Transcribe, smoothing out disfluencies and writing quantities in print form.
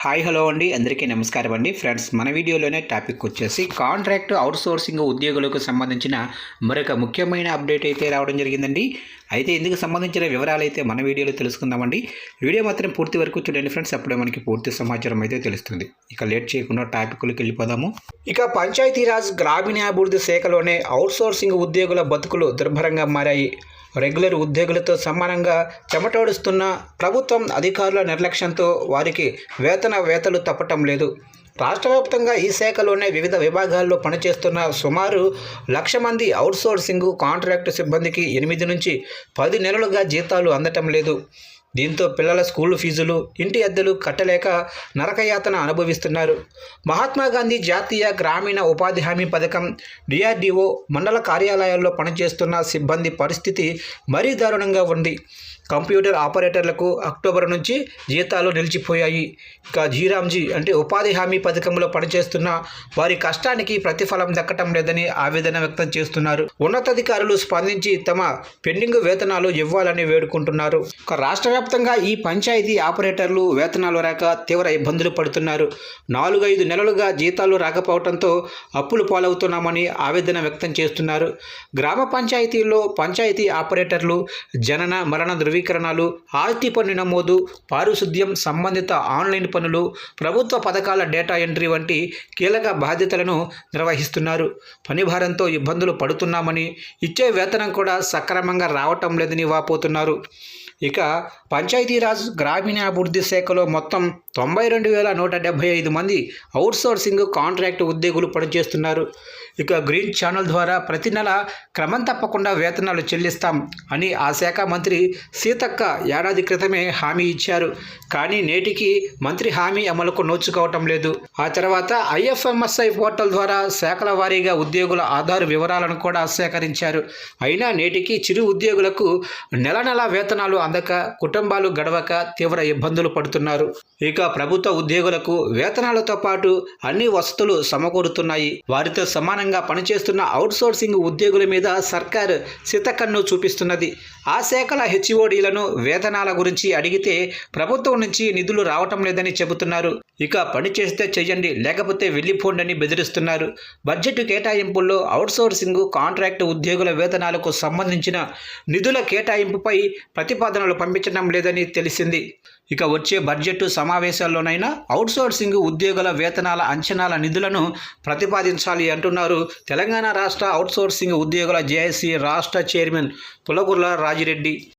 Hi hello అండి, అందరికీ నమస్కారం అండి. ఫ్రెండ్స్, మన వీడియోలోనే టాపిక్ వచ్చేసి కాంట్రాక్ట్ అవుట్సోర్సింగ్ ఉద్యోగులకు సంబంధించిన మరొక ముఖ్యమైన అప్డేట్ అయితే రావడం జరిగిందండి. అయితే ఇందుకు సంబంధించిన వివరాలు అయితే మన వీడియోలో తెలుసుకుందామండి. వీడియో మాత్రం పూర్తి వరకు చూడండి ఫ్రెండ్స్, అప్పుడే మనకి పూర్తి సమాచారం అయితే తెలుస్తుంది. ఇక లేట్ చేయకుండా టాపిక్లోకి వెళ్ళిపోదాము. ఇక పంచాయతీరాజ్ గ్రామీణాభివృద్ధి శాఖలోనే అవుట్సోర్సింగ్ ఉద్యోగుల బతుకులు దుర్భరంగా మారాయి. రెగ్యులర్ ఉద్యోగులతో సమానంగా చెమటోడుస్తున్న ప్రభుత్వం అధికారుల నిర్లక్ష్యంతో వారికి వేతలు తప్పటం లేదు. రాష్ట్ర వ్యాప్తంగా ఈ శాఖలోనే వివిధ విభాగాల్లో పనిచేస్తున్న సుమారు 1,00,000 మంది అవుట్సోర్సింగ్ కాంట్రాక్టు సిబ్బందికి 8 నుంచి 10 నెలలుగా జీతాలు అందటం లేదు. దీంతో పిల్లల స్కూలు ఫీజులు, ఇంటి అద్దెలు కట్టలేక నరకయాతన అనుభవిస్తున్నారు. మహాత్మా గాంధీ జాతీయ గ్రామీణ ఉపాధి హామీ పథకం, డిఆర్డీఓ మండల కార్యాలయాల్లో పనిచేస్తున్న సిబ్బంది పరిస్థితి మరీ దారుణంగా ఉంది. కంప్యూటర్ ఆపరేటర్లకు అక్టోబర్ నుంచి జీతాలు నిలిచిపోయాయి. ఇక జీరాంజీ అంటే ఉపాధి హామీ పథకంలో పనిచేస్తున్న వారి కష్టానికి ప్రతిఫలం దక్కటం లేదని ఆవేదన వ్యక్తం చేస్తున్నారు. ఉన్నతాధికారులు స్పందించి తమ పెండింగ్ వేతనాలు ఇవ్వాలని వేడుకుంటున్నారు. రాష్ట్ర వ్యాప్తంగా ఈ పంచాయతీ ఆపరేటర్లు వేతనాలు రాక తీవ్ర ఇబ్బందులు పడుతున్నారు. 4-5 నెలలుగా జీతాలు రాకపోవడంతో అప్పులు పాలవుతున్నామని ఆవేదన వ్యక్తం చేస్తున్నారు. గ్రామ పంచాయతీల్లో పంచాయతీ ఆపరేటర్లు జనన మరణ ధృవీకరణలు, ఆస్తి పన్ను నమోదు, పారిశుద్ధ్యం సంబంధిత ఆన్లైన్ పనులు, ప్రభుత్వ పథకాల డేటా ఎంట్రీ వంటి కీలక బాధ్యతలను నిర్వహిస్తున్నారు. పని భారంతో ఇబ్బందులు పడుతున్నామని, ఇచ్చే వేతనం కూడా సక్రమంగా రావటం లేదని వాపోతున్నారు. ఇక పంచాయతీరాజ్ గ్రామీణాభివృద్ధి శాఖలో మొత్తం 92,175 మంది అవుట్సోర్సింగ్ కాంట్రాక్ట్ ఉద్యోగులు పనిచేస్తున్నారు. ఇక గ్రీన్ ఛానల్ ద్వారా ప్రతి నెల క్రమం తప్పకుండా వేతనాలు చెల్లిస్తాం అని ఆ శాఖ మంత్రి సీతక్క ఏడాది క్రితమే హామీ ఇచ్చారు. కానీ నేటికి మంత్రి హామీ అమలుకు నోచుకోవటం లేదు. ఆ తర్వాత IFMSI పోర్టల్ ద్వారా శాఖల వారీగా ఉద్యోగుల ఆధార్ వివరాలను కూడా సేకరించారు. అయినా నేటికి చిరు ఉద్యోగులకు నెల వేతనాలు అందక, కుటుంబాలు గడవక తీవ్ర ఇబ్బందులు పడుతున్నారు. ఇక ప్రభుత్వ ఉద్యోగులకు వేతనాలతో పాటు అన్ని వసతులు సమకూరుతున్నాయి. వారితో సమానంగా పనిచేస్తున్న అవుట్సోర్సింగ్ ఉద్యోగుల మీద సర్కార్ సితకన్ను చూపిస్తున్నది. ఆ శాఖల HODలను వేతనాల గురించి అడిగితే ప్రభుత్వం నుంచి నిధులు రావటం లేదని చెబుతున్నారు. ఇక పని చేస్తే చెయ్యండి, లేకపోతే వెళ్ళిపోండని బెదిరిస్తున్నారు. బడ్జెట్ కేటాయింపుల్లో అవుట్సోర్సింగ్ కాంట్రాక్ట్ ఉద్యోగుల వేతనాలకు సంబంధించిన నిధుల కేటాయింపుపై ప్రతిపాదనలు పంపించడం లేదని తెలిసింది. ఇక వచ్చే బడ్జెట్ సమావేశాల్లోనైనా అవుట్సోర్సింగ్ ఉద్యోగుల వేతనాల అంచనాల నిధులను ప్రతిపాదించాలి అంటున్నారు తెలంగాణ రాష్ట్ర అవుట్సోర్సింగ్ ఉద్యోగుల జేఏసీ రాష్ట్ర చైర్మన్ పులగుర్ల రాజిరెడ్డి.